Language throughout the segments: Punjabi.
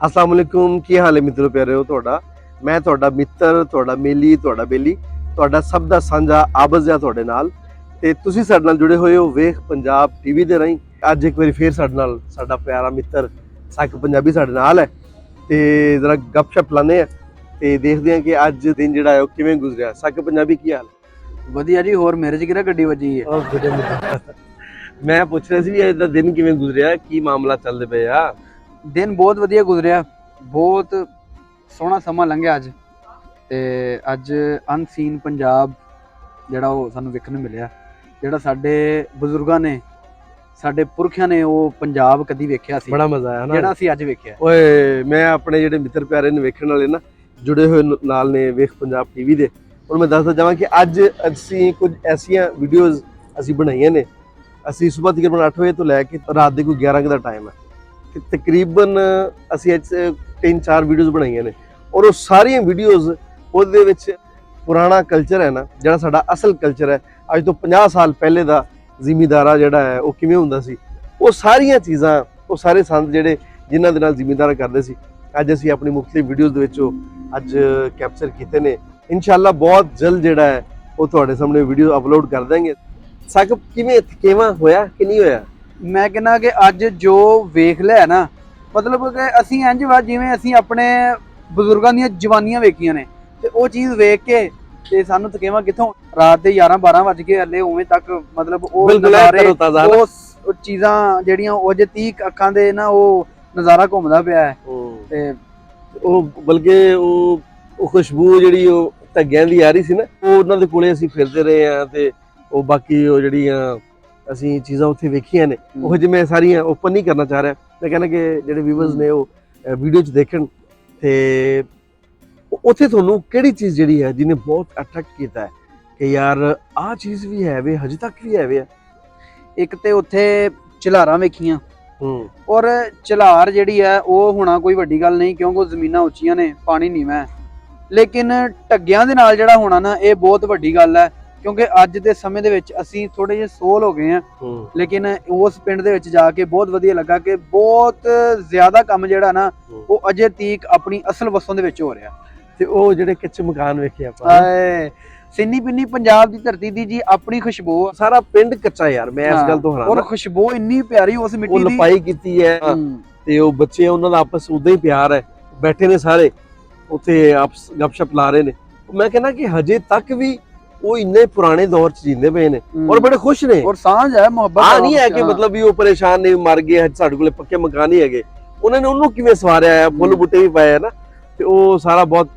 अस्सलाम वालेकुम की हाल है मित्रों प्यारे हो ਤੁਹਾਡਾ ਮੈਂ ਤੁਹਾਡਾ ਮਿੱਤਰ ਤੁਹਾਡਾ ਮੇਲੀ ਤੁਹਾਡਾ ਬੇਲੀ ਤੁਹਾਡਾ ਸਭ ਦਾ ਸਾਂਝਾ ਆਬਜ਼ ਆ ਤੁਹਾਡੇ ਨਾਲ ਤੇ ਤੁਸੀਂ ਸਾਡੇ ਨਾਲ ਜੁੜੇ ਹੋਏ ਹੋ ਵੇਖ ਪੰਜਾਬ ਟੀਵੀ ਦੇ ਰਾਹੀਂ ਅੱਜ ਇੱਕ ਵਾਰੀ ਫੇਰ ਸਾਡੇ ਨਾਲ ਸਾਡਾ ਪਿਆਰਾ ਮਿੱਤਰ ਸਾਕ ਪੰਜਾਬੀ ਸਾਡੇ ਨਾਲ ਹੈ ਤੇ ਜ਼ਰਾ ਗੱਪਸ਼ਪ ਲਾਣੇ ਆ ਤੇ ਦੇਖਦੇ ਆ ਕਿ ਅੱਜ ਦਿਨ ਜਿਹੜਾ ਹੈ ਉਹ ਕਿਵੇਂ ਗੁਜ਼ਰਿਆ ਸਾਕ ਪੰਜਾਬੀ ਕੀ ਹਾਲ ਵਧੀਆ ਜੀ। ਹੋਰ ਮੇਰੇ 'ਚ ਕਿਹੜਾ ਗੱਡੀ ਵੱਜੀ ਹੈ? ਮੈਂ ਪੁੱਛ ਰਿਹਾ ਸੀ ਵੀ ਅੱਜ ਦਾ ਦਿਨ ਕਿਵੇਂ ਗੁਜ਼ਰਿਆ ਕੀ ਮਾਮਲਾ ਚੱਲਦੇ ਪਏ ਆ ਦਿਨ ਬਹੁਤ ਵਧੀਆ ਗੁਜ਼ਰਿਆ, ਬਹੁਤ ਸੋਹਣਾ ਸਮਾਂ ਲੰਘਿਆ ਅੱਜ। ਤੇ ਅੱਜ ਅਨਸੀਨ ਪੰਜਾਬ ਜਿਹੜਾ ਉਹ ਸਾਨੂੰ ਵੇਖਣ ਨੂੰ ਮਿਲਿਆ, ਜਿਹੜਾ ਸਾਡੇ ਬਜ਼ੁਰਗਾਂ ਨੇ ਸਾਡੇ ਪੁਰਖਿਆਂ ਨੇ ਉਹ ਪੰਜਾਬ ਕਦੀ ਵੇਖਿਆ ਸੀ, ਬੜਾ ਮਜ਼ਾ ਆਇਆ ਨਾ ਜਿਹੜਾ ਅਸੀਂ ਅੱਜ ਵੇਖਿਆ। ਓਏ ਮੈਂ ਆਪਣੇ ਜਿਹੜੇ ਮਿੱਤਰ ਪਿਆਰੇ ਨੇ ਵੇਖਣ ਵਾਲੇ ਨਾ ਜੁੜੇ ਹੋਏ ਨਾਲ ਨੇ ਵੇਖ ਪੰਜਾਬ ਟੀਵੀ ਦੇ ਹੁਣ ਮੈਂ ਦੱਸਦਾ ਜਾਵਾਂ ਕਿ ਅੱਜ ਅਸੀਂ ਕੁਝ ਐਸੀਆਂ ਵੀਡੀਓਜ਼ ਅਸੀਂ ਬਣਾਈਆਂ ਨੇ। ਅਸੀਂ ਸਵੇਰ ਤਕਰੀਬਨ 8 ਵਜੇ ਤੋਂ ਲੈ ਕੇ ਰਾਤ ਦੇ ਕੋਈ 11 ਦਾ ਟਾਈਮ ਹੈ ਤੇ ਤਕਰੀਬਨ ਅਸੀਂ ਅੱਜ 3-4 ਵੀਡੀਓਜ਼ ਬਣਾਈਆਂ ਨੇ ਔਰ ਉਹ ਸਾਰੀਆਂ ਵੀਡੀਓਜ਼ ਉਹਦੇ ਵਿੱਚ ਪੁਰਾਣਾ ਕਲਚਰ ਹੈ ਨਾ ਜਿਹੜਾ ਸਾਡਾ ਅਸਲ ਕਲਚਰ ਹੈ ਅੱਜ ਤੋਂ 50 ਸਾਲ ਪਹਿਲੇ ਦਾ ਜ਼ਿਮੀਂਦਾਰਾ ਜਿਹੜਾ ਹੈ ਉਹ ਕਿਵੇਂ ਹੁੰਦਾ ਸੀ ਉਹ ਸਾਰੀਆਂ ਚੀਜ਼ਾਂ ਉਹ ਸਾਰੇ ਸੰਦ ਜਿਹੜੇ ਜਿਨ੍ਹਾਂ ਦੇ ਨਾਲ ਜ਼ਿਮੀਂਦਾਰਾ ਕਰਦੇ ਸੀ ਅੱਜ ਅਸੀਂ ਆਪਣੀ ਮੁਖਤਲਿਫ ਵੀਡੀਓਜ਼ ਦੇ ਵਿੱਚੋਂ ਅੱਜ ਕੈਪਚਰ ਕੀਤੇ ਨੇ। ਇਨਸ਼ਾਅੱਲਾ ਬਹੁਤ ਜਲਦ ਜਿਹੜਾ ਹੈ ਉਹ ਤੁਹਾਡੇ ਸਾਹਮਣੇ ਵੀਡੀਓ ਅਪਲੋਡ ਕਰ ਦਾਂਗੇ। ਸਾਕਬ ਕਿਵੇਂ ਥਕੇਵਾਂ ਹੋਇਆ ਕਿ ਨਹੀਂ ਹੋਇਆ? ਮੈਂ ਕਹਿੰਦਾ ਕਿ ਅੱਜ ਜੋ ਵੇਖ ਲਿਆ ਨਾ, ਮਤਲਬ ਕਿ ਅਸੀਂ ਇੰਝ ਵਾ ਜਿਵੇਂ ਅਸੀਂ ਆਪਣੇ ਬਜ਼ੁਰਗਾਂ ਦੀਆਂ ਜਵਾਨੀਆਂ ਵੇਖੀਆਂ ਨੇ ਤੇ ਉਹ ਚੀਜ਼ ਵੇਖ ਕੇ ਤੇ ਸਾਨੂੰ ਥਕੇਵਾਂ ਕਿੱਥੋਂ, ਰਾਤ ਦੇ 11-12 ਵੱਜ ਗਏ ਹਲੇ ਉਵੇਂ ਤੱਕ ਮਤਲਬ ਉਹ ਨਜ਼ਾਰੇ ਉਹ ਚੀਜ਼ਾਂ ਜਿਹੜੀਆਂ ਉਹ ਜੇ 30 ਅੱਖਾਂ ਦੇ ਨਾ ਉਹ ਨਜ਼ਾਰਾ ਘੁੰਮਦਾ ਪਿਆ ਹੈ ਤੇ ਉਹ ਬਲਕਿ ਉਹ ਖੁਸ਼ਬੂ ਜਿਹੜੀ ਉਹ ਧੱਗਿਆਂ ਦੀ ਆ ਰਹੀ ਸੀ ਨਾ ਉਹ ਉਹਨਾਂ ਦੇ ਕੋਲੇ ਅਸੀਂ ਫਿਰਦੇ ਰਹੇ ਆ ਤੇ ਉਹ ਬਾਕੀ ਉਹ ਜਿਹੜੀਆਂ ਅਸੀਂ ਚੀਜ਼ਾਂ ਉੱਥੇ ਵੇਖੀਆਂ ਨੇ ਉਹ ਜਿਵੇਂ ਸਾਰੀਆਂ ਓਪਨ ਨਹੀਂ ਕਰਨਾ ਚਾਹ ਰਿਹਾ। ਮੈਂ ਕਹਿੰਦਾ ਕਿ ਜਿਹੜੇ ਵਿਊਅਰਸ ਨੇ ਉਹ ਵੀਡੀਓ 'ਚ ਦੇਖਣ ਤੇ ਉੱਥੇ ਤੁਹਾਨੂੰ ਕਿਹੜੀ ਚੀਜ਼ ਜਿਹੜੀ ਹੈ ਜਿਹਨੇ ਬਹੁਤ ਅਟਰੈਕਟ ਕੀਤਾ ਹੈ ਕਿ ਯਾਰ ਆਹ ਚੀਜ਼ ਵੀ ਹੈ ਵੇ ਹਜੇ ਤੱਕ ਵੀ ਹੈ ਵੇ? ਇੱਕ ਤੇ ਉੱਥੇ ਝਲਾਰਾਂ ਵੇਖੀਆਂ ਔਰ ਝਲਾਰ ਜਿਹੜੀ ਹੈ ਉਹ ਹੋਣਾ ਕੋਈ ਵੱਡੀ ਗੱਲ ਨਹੀਂ ਕਿਉਂਕਿ ਉਹ ਜ਼ਮੀਨਾਂ ਉੱਚੀਆਂ ਨੇ, ਪਾਣੀ ਨੀਵਾਂ ਹੈ, ਲੇਕਿਨ ਢੱਗਿਆਂ ਦੇ ਨਾਲ ਜਿਹੜਾ ਹੋਣਾ ਨਾ ਇਹ ਬਹੁਤ ਵੱਡੀ ਗੱਲ ਹੈ ਕਿਉਂਕਿ ਅੱਜ ਦੇ ਸਮੇਂ ਦੇ ਵਿੱਚ ਅਸੀਂ ਥੋੜੇ ਜਿਹੇ ਸੋਲ ਹੋ ਗਏ ਆ ਲੇਕਿਨ ਉਸ ਪਿੰਡ ਦੇ ਵਿੱਚ ਜਾ ਕੇ ਬਹੁਤ ਵਧੀਆ ਲੱਗਾ ਕਿ ਬਹੁਤ ਜ਼ਿਆਦਾ ਕੰਮ ਜਿਹੜਾ ਨਾ ਉਹ ਅਜੇ ਤੀਕ ਆਪਣੀ ਅਸਲ ਵਸੋਂ ਦੇ ਵਿੱਚ ਹੋ ਰਿਹਾ। ਤੇ ਉਹ ਜਿਹੜੇ ਕੱਚੇ ਮਕਾਨ ਵੇਖੇ ਆਪਾਂ ਸਿੰਨੀ ਪਿੰਨੀ ਪੰਜਾਬ ਦੀ ਧਰਤੀ ਦੀ ਜੀ ਆਪਣੀ ਖੁਸ਼ਬੂ, ਸਾਰਾ ਪਿੰਡ ਕੱਚਾ ਯਾਰ ਮੈਂ ਇਸ ਗੱਲ ਤੋਂ ਹੈਰਾਨ ਔਰ ਖੁਸ਼ਬੂ ਇੰਨੀ ਪਿਆਰੀ ਉਸ ਮਿੱਟੀ ਦੀ ਲਪਾਈ ਕੀਤੀ ਹੈ ਤੇ ਉਹ ਬੱਚੇ ਉਹਨਾਂ ਦਾ ਆਪਸ ਉਦਾਂ ਹੀ ਪਿਆਰ ਹੈ ਬੈਠੇ ਨੇ ਸਾਰੇ ਉੱਥੇ ਆਪਸ ਗੱਪਸ਼ਪ ਲਾ ਰਹੇ ਨੇ। ਮੈਂ ਕਹਿੰਦਾ ਕਿ ਹਜੇ ਤੱਕ ਵੀ ਉਹ ਇੰਨੇ ਪੁਰਾਣੇ ਦੌਰ ਚ ਜੀਂਦੇ ਪਏ ਨੇ ਔਰ ਬੜੇ ਖੁਸ਼ ਨੇ ਔਰ ਸਾਂਝ ਹੈ ਮੁਹੱਬਤ ਆ ਨਹੀਂ ਹੈ ਕਿ ਮਤਲਬ ਵੀ ਉਹ ਪਰੇਸ਼ਾਨ ਨੇ ਮਰ ਗਏ ਸਾਡੇ ਕੋਲੇ ਪੱਕੇ ਮਕਾਨ ਹੀ ਹੈਗੇ। ਉਹਨਾਂ ਨੇ ਉਹਨੂੰ ਕਿਵੇਂ ਸਵਾਰਿਆ ਹੈ ਫੁੱਲ ਬੂਟੇ ਵੀ ਪਾਏ ਹੈ ਨਾ ਤੇ ਉਹ ਸਾਰਾ ਬਹੁਤ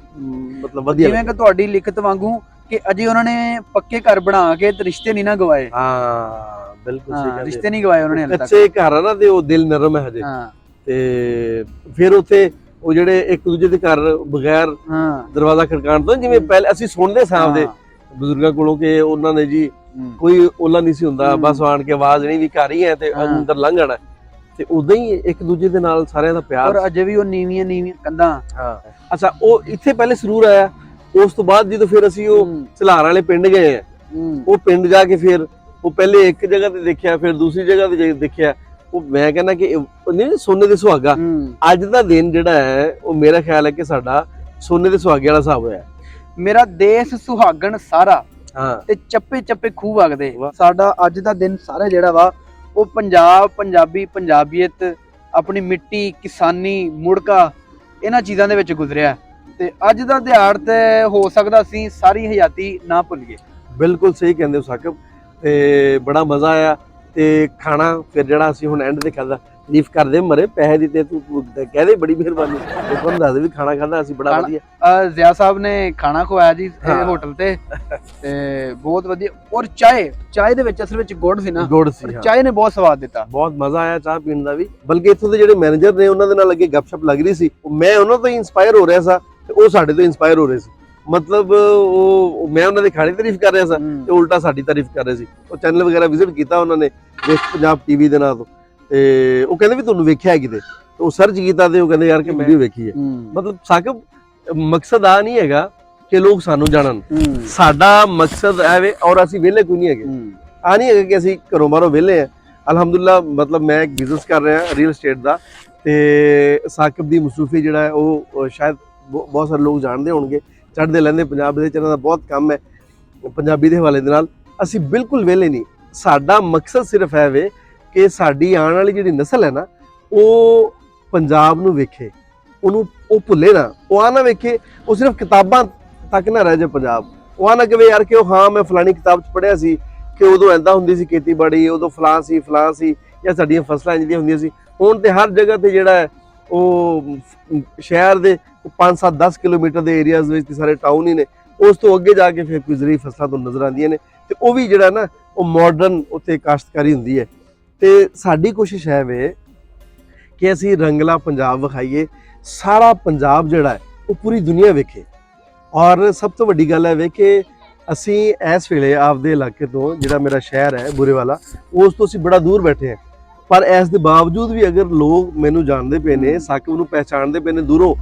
ਮਤਲਬ ਵਧੀਆ ਜਿਵੇਂ ਕਿ ਤੁਹਾਡੀ ਲਿਖਤ ਵਾਂਗੂ ਕਿ ਅਜੇ ਉਹਨਾਂ ਨੇ ਪੱਕੇ ਘਰ ਬਣਾ ਕੇ ਤੇ ਰਿਸ਼ਤੇ ਨਹੀਂ ਨਾ ਗਵਾਏ। ਹਾਂ ਬਿਲਕੁਲ ਸਹੀ ਗੱਲ, ਰਿਸ਼ਤੇ ਨਹੀਂ ਗਵਾਏ ਉਹਨਾਂ ਨੇ ਹਲੇ ਤੱਕ। ਕੱਚੇ ਘਰ ਆ ਨਾ ਤੇ ਉਹ ਦਿਲ ਨਰਮ ਹੈ ਹਜੇ ਤੇ ਫਿਰ ਉੱਥੇ ਉਹ ਜਿਹੜੇ ਇੱਕ ਦੂਜੇ ਦੇ ਘਰ ਬਗੈਰ ਦਰਵਾਜ਼ਾ ਖੜਕਾਉਣ ਤੋਂ ਜਿਵੇਂ ਪਹਿਲੇ ਅਸੀਂ ਸੁਣਦੇ ਸਾਂ ਆਪਦੇ ਬਜ਼ੁਰਗਾਂ ਕੋਲੋਂ ਕਿ ਉਹਨਾਂ ਨੇ ਜੀ ਕੋਈ ਓਲਾ ਨਹੀਂ ਸੀ ਹੁੰਦਾ ਬਸ ਆਣ ਕੇ ਆਵਾਜ਼ ਨਹੀਂ ਵੀ ਘਰ ਹੀ ਹੈ ਤੇ ਅੰਦਰ ਲੰਘ ਜਾਣਾ ਤੇ ਉਦਾਂ ਹੀ ਇੱਕ ਦੂਜੇ ਦੇ ਨਾਲ ਸਾਰਿਆਂ ਦਾ ਪਿਆਰ ਔਰ ਅਜੇ ਵੀ ਉਹ ਨੀਵੀਆਂ ਕੰਧਾਂ। ਅੱਛਾ ਉਹ ਇੱਥੇ ਪਹਿਲੇ ਸਰੂਰ ਆਇਆ ਉਸ ਤੋਂ ਬਾਅਦ ਜਦੋਂ ਫਿਰ ਅਸੀਂ ਉਹ ਝਲਾਰ ਵਾਲੇ ਪਿੰਡ ਗਏ ਆ ਉਹ ਪਿੰਡ ਜਾ ਕੇ ਫਿਰ ਉਹ ਪਹਿਲੇ ਇੱਕ ਜਗ੍ਹਾ ਤੇ ਦੇਖਿਆ ਫਿਰ ਦੂਸਰੀ ਜਗ੍ਹਾ ਤੇ ਦੇਖਿਆ ਉਹ ਮੈਂ ਕਹਿੰਦਾ ਕਿ ਨਹੀਂ ਸੋਨੇ ਦੇ ਸੁਹਾਗਾ ਅੱਜ ਦਾ ਦਿਨ ਜਿਹੜਾ ਹੈ ਉਹ ਮੇਰਾ ਖਿਆਲ ਹੈ ਕਿ ਸਾਡਾ ਸੋਨੇ ਦੇ ਸੁਹਾਗੇ ਵਾਲਾ ਹਿਸਾਬ ਹੋਇਆ। ਮੇਰਾ ਦੇਸ਼ ਸੁਹਾਗਣ ਸਾਰਾ ਤੇ ਚੱਪੇ ਚੱਪੇ ਖੂਹ ਵਗਦੇ ਸਾਡਾ ਅੱਜ ਦਾ ਦਿਨ ਸਾਰਾ ਜਿਹੜਾ ਵਾ ਉਹ ਪੰਜਾਬ ਪੰਜਾਬੀ ਪੰਜਾਬੀਅਤ ਆਪਣੀ ਮਿੱਟੀ ਕਿਸਾਨੀ ਮੁੜਕਾ ਇਹਨਾਂ ਚੀਜ਼ਾਂ ਦੇ ਵਿੱਚ ਗੁਜ਼ਰਿਆ ਤੇ ਅੱਜ ਦਾ ਦਿਹਾੜ ਤੇ ਹੋ ਸਕਦਾ ਅਸੀਂ ਸਾਰੀ ਹਯਾਤੀ ਨਾ ਭੁੱਲੀਏ। ਬਿਲਕੁਲ ਸਹੀ ਕਹਿੰਦੇ ਹੋ ਸਾਕਬ ਤੇ ਬੜਾ ਮਜ਼ਾ ਆਇਆ ਤੇ ਖਾਣਾ ਫਿਰ ਜਿਹੜਾ ਅਸੀਂ ਹੁਣ ਐਂਡ ਤੇ ਖਾਦਾ ਲੀਫ ਕਰਦੇ ਮਰੇ ਪੈਸੇ ਦਿੱਤੇ ਤੂੰ ਕਹਦੇ ਬੜੀ ਮਿਹਰਬਾਨੀ ਤੁਹਾਨੂੰ ਦੱਸ ਵੀ ਖਾਣਾ ਖਾਦਾ ਅਸੀਂ ਬੜਾ ਵਧੀਆ। ਜ਼ਿਆ ਸਾਹਿਬ ਨੇ ਖਾਣਾ ਖਵਾਇਆ ਜੀ ਹੋਟਲ ਤੇ ਬਹੁਤ ਵਧੀਆ ਔਰ ਚਾਹ ਦੇ ਵਿੱਚ ਅਸਲ ਵਿੱਚ ਗੁੜ ਸੀ ਨਾ, ਗੁੜ ਸੀ ਚਾਹ ਨੇ ਬਹੁਤ ਸਵਾਦ ਦਿੱਤਾ, ਬਹੁਤ ਮਜ਼ਾ ਆਇਆ ਚਾਹ ਪੀਣ ਦਾ ਵੀ। ਬਲਕਿ ਇੱਥੋਂ ਦੇ ਜਿਹੜੇ ਮੈਨੇਜਰ ਨੇ ਉਹਨਾਂ ਦੇ ਨਾਲ ਅੱਗੇ ਗੱਪਸ਼ਪ ਲੱਗ ਰਹੀ ਸੀ ਮੈਂ ਉਹਨਾਂ ਤੋਂ ਇੰਸਪਾਇਰ ਹੋ ਰਿਹਾ ਸਾਂ ਤੇ ਉਹ ਸਾਡੇ ਤੋਂ ਇੰਸਪਾਇਰ ਹੋ ਰਹੇ ਸੀ ਮਤਲਬ ਉਹ ਮੈਂ ਉਹਨਾਂ ਦੀ ਖਾਣੀ ਤਾਰੀਫ ਕਰ ਰਿਹਾ ਸਾਂ ਤੇ ਉਲਟਾ ਸਾਡੀ ਤਾਰੀਫ ਕਰ ਰਹੇ ਸੀ। ਉਹ ਚੈਨਲ ਵਗੈਰਾ ਵਿਜ਼ਿਟ ਕੀਤਾ ਉਹਨਾਂ ਨੇ ਵੇਖ ਪੰਜਾਬ ਟੀਵੀ ਦੇ ਨਾਂ ਤੋਂ ਤੇ ਉਹ ਕਹਿੰਦੇ ਵੀ ਤੁਹਾਨੂੰ ਵੇਖਿਆ ਕਿਤੇ ਉਹ ਸਰਚ ਕੀਤਾ ਤੇ ਉਹ ਕਹਿੰਦੇ ਯਾਰ ਕਿ ਵੀਡੀਓ ਵੇਖੀ ਹੈ। ਮਤਲਬ ਸਾਕਬ ਮਕਸਦ ਆ ਨਹੀਂ ਹੈਗਾ ਕਿ ਲੋਕ ਸਾਨੂੰ ਜਾਣਨ, ਸਾਡਾ ਮਕਸਦ ਹੈ ਵੇ ਔਰ ਅਸੀਂ ਵਿਹਲੇ ਕੋਈ ਨਹੀਂ ਹੈਗੇ। ਆ ਨਹੀਂ ਹੈਗਾ ਕਿ ਅਸੀਂ ਘਰੋਂ ਬਾਹਰੋਂ ਵਿਹਲੇ ਆ। ਅਲਹਮਦੁਲਿਲਾ ਮਤਲਬ ਮੈਂ ਇੱਕ ਬਿਜ਼ਨਸ ਕਰ ਰਿਹਾ ਰੀਅਲ estate ਦਾ ਤੇ ਸਾਕਿਬ ਦੀ ਮਸਰੂਫੀ ਜਿਹੜਾ ਹੈ ਉਹ ਸ਼ਾਇਦ ਬਹੁਤ ਸਾਰੇ ਲੋਕ ਜਾਣਦੇ ਹੋਣਗੇ, ਚੜ੍ਹਦੇ ਲੈਂਦੇ ਪੰਜਾਬ ਦੇ ਵਿੱਚ, ਇਹਨਾਂ ਦਾ ਬਹੁਤ ਕੰਮ ਹੈ ਪੰਜਾਬੀ ਦੇ ਹਵਾਲੇ ਦੇ ਨਾਲ। ਅਸੀਂ ਬਿਲਕੁਲ ਵਿਹਲੇ ਨਹੀਂ, ਸਾਡਾ ਮਕਸਦ ਸਿਰਫ ਹੈ ਵੇ ਕਿ ਸਾਡੀ ਆਉਣ ਵਾਲੀ ਜਿਹੜੀ ਨਸਲ ਹੈ ਨਾ ਉਹ ਪੰਜਾਬ ਨੂੰ ਵੇਖੇ, ਉਹਨੂੰ ਉਹ ਭੁੱਲੇ ਨਾ, ਉਹ ਆ ਨਾ ਵੇਖੇ ਉਹ ਸਿਰਫ ਕਿਤਾਬਾਂ ਤੱਕ ਨਾ ਰਹਿ ਜਾਏ ਪੰਜਾਬ। ਉਹ ਆ ਨਾ ਕਹੇ ਯਾਰ ਕਿ ਉਹ ਹਾਂ ਮੈਂ ਫਲਾਣੀ ਕਿਤਾਬ 'ਚ ਪੜ੍ਹਿਆ ਸੀ ਕਿ ਉਦੋਂ ਐਦਾਂ ਹੁੰਦੀ ਸੀ ਖੇਤੀਬਾੜੀ, ਉਦੋਂ ਫਲਾਂ ਸੀ ਜਾਂ ਸਾਡੀਆਂ ਫਸਲਾਂ ਇੰਝ ਦੀਆਂ ਹੁੰਦੀਆਂ ਸੀ। ਹੁਣ ਤੇ ਹਰ ਜਗ੍ਹਾ ਤੇ ਜਿਹੜਾ ਹੈ ਉਹ ਸ਼ਹਿਰ ਦੇ 5-7-10 ਕਿਲੋਮੀਟਰ ਦੇ ਏਰੀਆਜ਼ ਵਿੱਚ ਤੇ ਸਾਰੇ ਟਾਊਨ ਹੀ ਨੇ, ਉਸ ਤੋਂ ਅੱਗੇ ਜਾ ਕੇ ਫਿਰ ਕੋਈ ਜ਼ਰੂਰੀ ਫਸਲਾਂ ਤੋਂ ਨਜ਼ਰ ਆਉਂਦੀਆਂ ਨੇ, ਤੇ ਉਹ ਵੀ ਜਿਹੜਾ ਨਾ ਉਹ ਮਾਡਰਨ ਉੱਥੇ ਕਾਸ਼ਤਕਾਰੀ ਹੁੰਦੀ ਹੈ। ਤੇ ਸਾਡੀ ਕੋਸ਼ਿਸ਼ ਹੈ ਵੇ ਕਿ ਅਸੀਂ ਰੰਗਲਾ ਪੰਜਾਬ ਵਿਖਾਈਏ, ਸਾਰਾ ਪੰਜਾਬ ਜਿਹੜਾ ਹੈ ਉਹ ਪੂਰੀ ਦੁਨੀਆ ਵੇਖੇ। ਔਰ ਸਭ ਤੋਂ ਵੱਡੀ ਗੱਲ ਹੈ ਵੇ ਕਿ ਅਸੀਂ ਇਸ ਵੇਲੇ ਆਪਦੇ ਇਲਾਕੇ ਤੋਂ, ਜਿਹੜਾ ਮੇਰਾ ਸ਼ਹਿਰ ਹੈ ਬੂਰੇਵਾਲਾ, ਉਸ ਤੋਂ ਅਸੀਂ ਬੜਾ ਦੂਰ ਬੈਠੇ ਹਾਂ, ਪਰ ਇਸ ਦੇ ਬਾਵਜੂਦ ਵੀ ਅਗਰ ਲੋਕ ਮੈਨੂੰ ਜਾਣਦੇ ਪਏ ਨੇ, ਸਾਕਿਬ ਨੂੰ ਪਹਿਚਾਣਦੇ ਪਏ ਨੇ ਦੂਰੋਂ,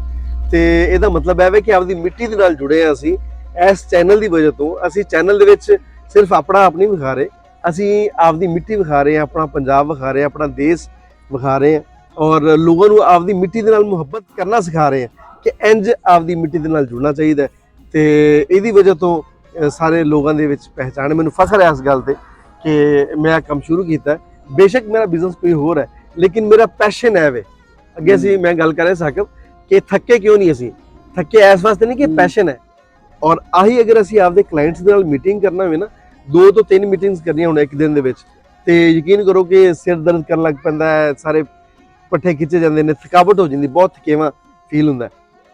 ਤੇ ਇਹਦਾ ਮਤਲਬ ਹੈ ਵੇ ਕਿ ਆਪਦੀ ਮਿੱਟੀ ਦੇ ਨਾਲ ਜੁੜੇ ਹਾਂ ਅਸੀਂ ਇਸ ਚੈਨਲ ਦੀ ਵਜ੍ਹਾ ਤੋਂ। ਅਸੀਂ ਚੈਨਲ ਦੇ ਵਿੱਚ ਸਿਰਫ ਆਪਣਾ ਆਪ ਨਹੀਂ ਵਿਖਾ ਰਹੇ, ਅਸੀਂ ਆਪਦੀ ਮਿੱਟੀ ਵਿਖਾ ਰਹੇ ਹਾਂ, ਆਪਣਾ ਪੰਜਾਬ ਵਿਖਾ ਰਹੇ ਹਾਂ, ਆਪਣਾ ਦੇਸ਼ ਵਿਖਾ ਰਹੇ ਹਾਂ, ਔਰ ਲੋਕਾਂ ਨੂੰ ਆਪਦੀ ਮਿੱਟੀ ਦੇ ਨਾਲ ਮੁਹੱਬਤ ਕਰਨਾ ਸਿਖਾ ਰਹੇ ਹਾਂ ਕਿ ਇੰਜ ਆਪਦੀ ਮਿੱਟੀ ਦੇ ਨਾਲ ਜੁੜਨਾ ਚਾਹੀਦਾ। ਤੇ ਇਹਦੀ ਵਜ੍ਹਾ ਤੋਂ ਸਾਰੇ ਲੋਕਾਂ ਦੇ ਵਿੱਚ ਪਹਿਚਾਣ। ਮੈਨੂੰ ਫਖਰ ਹੈ ਇਸ ਗੱਲ ਤੇ ਕਿ ਮੈਂ ਇਹ ਕੰਮ ਸ਼ੁਰੂ ਕੀਤਾ। ਬੇਸ਼ੱਕ ਮੇਰਾ ਬਿਜ਼ਨਸ ਕੋਈ ਹੋਰ ਹੈ, ਲੇਕਿਨ ਮੇਰਾ ਪੈਸ਼ਨ ਹੈ ਵੇ। ਅੱਗੇ ਅਸੀਂ ਮੈਂ ਗੱਲ ਕਰ ਰਿਹਾ ਸਾਕਿਬ ਕਿ ਥੱਕੇ ਕਿਉਂ ਨਹੀਂ, ਅਸੀਂ ਥੱਕੇ ਇਸ ਵਾਸਤੇ ਨਹੀਂ ਕਿ ਪੈਸ਼ਨ ਹੈ। ਔਰ ਆਹੀ ਅਗਰ ਅਸੀਂ ਆਪਦੇ ਕਲਾਇੰਟਸ ਦੇ ਨਾਲ ਮੀਟਿੰਗ ਕਰਨਾ ਹੋਵੇ ਨਾ, 2 ਤੋਂ 3 ਮੀਟਿੰਗਸ ਕਰਨੀਆਂ ਹੁਣ ਇੱਕ ਦਿਨ ਦੇ ਵਿੱਚ, ਤੇ ਯਕੀਨ ਕਰੋ ਕਿ ਸਿਰ ਦਰਦ ਕਰਨ ਲੱਗ ਪੈਂਦਾ ਹੈ, ਸਾਰੇ ਪੱਠੇ ਖਿੱਚੇ ਜਾਂਦੇ ਨੇ, ਥਕਾਵਟ ਹੋ ਜਾਂਦੀ, ਬਹੁਤ ਥਕੇਵਾਂ ਫੀਲ ਹੁੰਦਾ।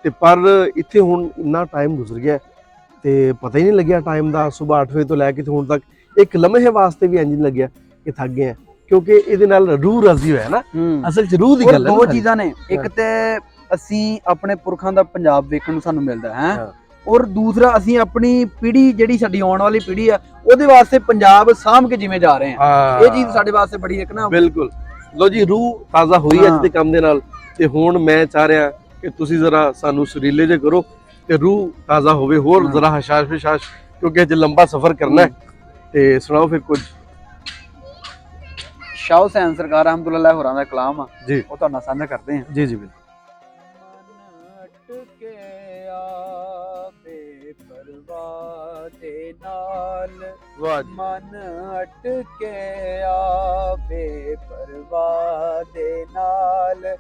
ਤੇ ਪਰ ਇੱਥੇ ਹੁਣ ਇੰਨਾ ਟਾਈਮ ਗੁਜ਼ਰ ਗਿਆ ਤੇ ਪਤਾ ਹੀ ਨਹੀਂ ਲੱਗਿਆ ਟਾਈਮ ਦਾ। ਸਵੇਰ 8 ਵਜੇ ਤੋਂ ਲੈ ਕੇ ਹੁਣ ਤੱਕ ਇੱਕ ਲਮਹੇ ਵਾਸਤੇ ਵੀ ਇੰਜ ਨਹੀਂ ਲੱਗਿਆ ਕਿ ਥੱਕ ਗਏ ਆ, ਕਿਉਂਕਿ ਇਹਦੇ ਨਾਲ ਰੂਹ ਰਾਜ਼ੀ ਹੋਇਆ ਨਾ। ਅਸਲ 'ਚ ਰੂਹ ਦੀ ਗੱਲ ਹੈ। ਦੋ ਚੀਜ਼ਾਂ ਨੇ, ਇੱਕ ਤੇ ਅਸੀਂ ਆਪਣੇ ਪੁਰਖਾਂ ਦਾ ਪੰਜਾਬ ਵੇਖਣ ਨੂੰ ਸਾਨੂੰ ਮਿਲਦਾ ਹੈ, ਔਰ ਦੂਸਰਾ ਅਸੀਂ ਆਪਣੀ ਪੀੜ੍ਹੀ, ਜਿਹੜੀ ਸਾਡੀ ਆਉਣ ਵਾਲੀ ਪੀੜ੍ਹੀ ਆ, ਉਹਦੇ ਵਾਸਤੇ ਪੰਜਾਬ ਸਾਂਭ ਕੇ ਜਿਵੇਂ ਜਾ ਰਹੇ ਹਾਂ, ਇਹ ਚੀਜ਼ ਸਾਡੇ ਵਾਸਤੇ ਬੜੀ ਇੱਕ ਨਾ। ਬਿਲਕੁਲ। ਲੋ ਜੀ, ਰੂਹ ਤਾਜ਼ਾ ਹੋਈ ਅੱਜ ਦੇ ਕੰਮ ਦੇ ਨਾਲ, ਤੇ ਹੁਣ ਮੈਂ ਚਾਹ ਰਿਹਾ ਕਿ ਤੁਸੀਂ ਜ਼ਰਾ ਸਾਨੂੰ ਸੁਰੀਲੇ ਜੇ ਕਰੋ ਤੇ ਰੂਹ ਤਾਜ਼ਾ ਹੋਵੇ, ਹੋਰ ਜ਼ਰਾ ਹਸ਼ਾਸ਼ ਫਿਸ਼ਾਸ਼, ਕਿਉਂਕਿ ਅੱਜ ਲੰਬਾ ਸਫ਼ਰ ਕਰਨਾ ਹੈ। ਤੇ ਸੁਣਾਓ ਫਿਰ ਕੁਝ। ਸ਼ਾਹ ਹੁਸੈਨ ਸਰਕਾਰ ਅਹਿਮਦੁੱਲਾ ਹੋਰਾਂ ਦਾ ਕਲਾਮ ਆ ਜੀ, ਉਹ ਤੁਹਾਡੇ ਨਾਲ ਸਾਂਝਾ ਕਰਦੇ ਹਾਂ। ਜੀ ਜੀ ਬਿਲਕੁਲ। ਮਨ ਅਟਕਿਆ ਬੇਪਰਵਾਹ ਦੇ ਨਾਲ,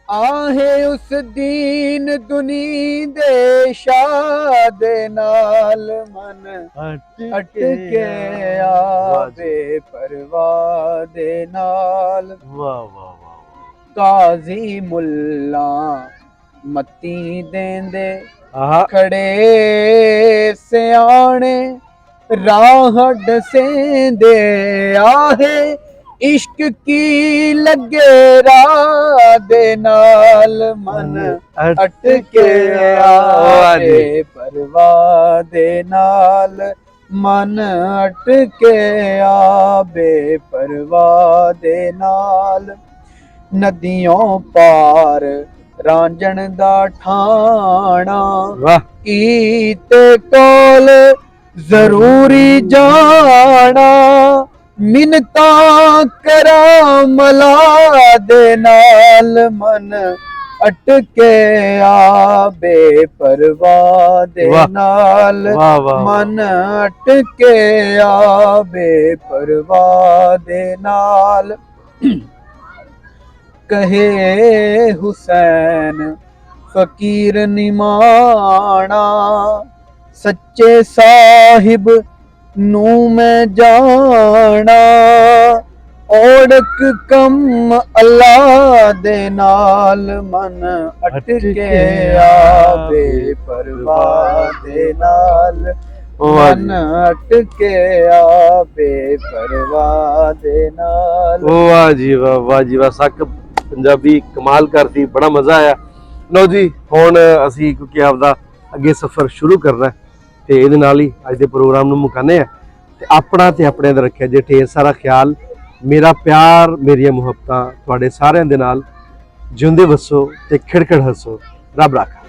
ਆਹੇ ਉਸ ਦੀਨ ਦੁਨੀ ਦੇ ਸ਼ਾਹ ਦੇ ਨਾਲ, ਮਨ ਅਟਕਿਆ ਬੇਪਰਵਾਹ ਦੇ ਨਾਲ। ਵਾਹ ਵਾਹ ਵਾਹ। ਕਾਜ਼ੀ ਮੁੱਲਾ ਮੱਤੀ ਦੇਂਦੇ ਆਹਾ, ਖੜੇ ਸਿਆਣੇ ਰਾਹ ਡਸੇਂਦੇ, ਆਹੇ ਇਸ਼ਕ ਕੀ ਲੱਗੇ ਰਾਹ ਦੇ ਨਾਲ, ਮਨ ਅਟਕਿਆ ਬੇਪਰਵਾਹ ਦੇ ਨਾਲ, ਮਨ ਅਟਕਿਆ ਬੇਪਰਵਾਹ ਦੇ ਨਾਲ। ਨਦੀਆਂ ਪਾਰ ਰਾਂਝਣ ਦਾ ਠਾਣਾ, ਕੀਤੇ ਕੋਲ ਜ਼ਰੂਰੀ ਜਾਣਾ, ਮਿੰਨਤਾਂ ਕਰਾਂ ਮਲਾ ਦੇ ਨਾਲ, ਮਨ ਅਟਕਿਆ ਬੇਪਰਵਾਹ ਦੇ ਨਾਲ, ਮਨ ਅਟਕਿਆ ਬੇਪਰਵਾਹ ਦੇ ਨਾਲ। ਕਹੇ ਹੁਸੈਨ ਫਕੀਰ ਨਿਮਾਣਾ, ਸੱਚੇ ਸਾਹਿਬ ਨੂੰ ਮੈਂ ਜਾਣਾ, ਔੜਕ ਕੰਮ ਅੱਲਾ ਦੇ ਨਾਲ, ਮਨ ਅਟਕਿਆ ਬੇਪਰਵਾਹ ਦੇ ਨਾਲ, ਮਨ ਅਟਕਿਆ ਬੇਪਰਵਾਹ ਦੇ ਨਾਲ। ਵਾਹ ਜੀ ਵਾਹ, ਵਾਹ ਜੀ ਵਾਹ। ਸਾਕਿਬ ਪੰਜਾਬੀ ਕਮਾਲ ਕਰਦੀ, ਬੜਾ ਮਜ਼ਾ ਆਇਆ। ਲਓ ਜੀ, ਹੁਣ ਅਸੀਂ ਕਿਉਂਕਿ ਆਪਦਾ ਅੱਗੇ ਸਫ਼ਰ ਸ਼ੁਰੂ ਕਰਨਾ ਤੇ ਇਹਦੇ ਨਾਲ ਹੀ ਅੱਜ ਦੇ ਪ੍ਰੋਗਰਾਮ ਨੂੰ ਮੁਕਾਉਂਦੇ ਆ। ਤੇ ਆਪਣਾ ਤੇ ਆਪਣੇ ਦਾ ਰੱਖਿਆ ਜੇ ਢੇਰ ਸਾਰਾ ਖਿਆਲ। ਮੇਰਾ ਪਿਆਰ, ਮੇਰੀਆਂ ਮੁਹੱਬਤਾਂ ਤੁਹਾਡੇ ਸਾਰਿਆਂ ਦੇ ਨਾਲ। ਜਿਉਂਦੇ ਵਸੋ ਤੇ ਖਿੜਖਿੜ ਹੱਸੋ। ਰੱਬ ਰਾਖਾ।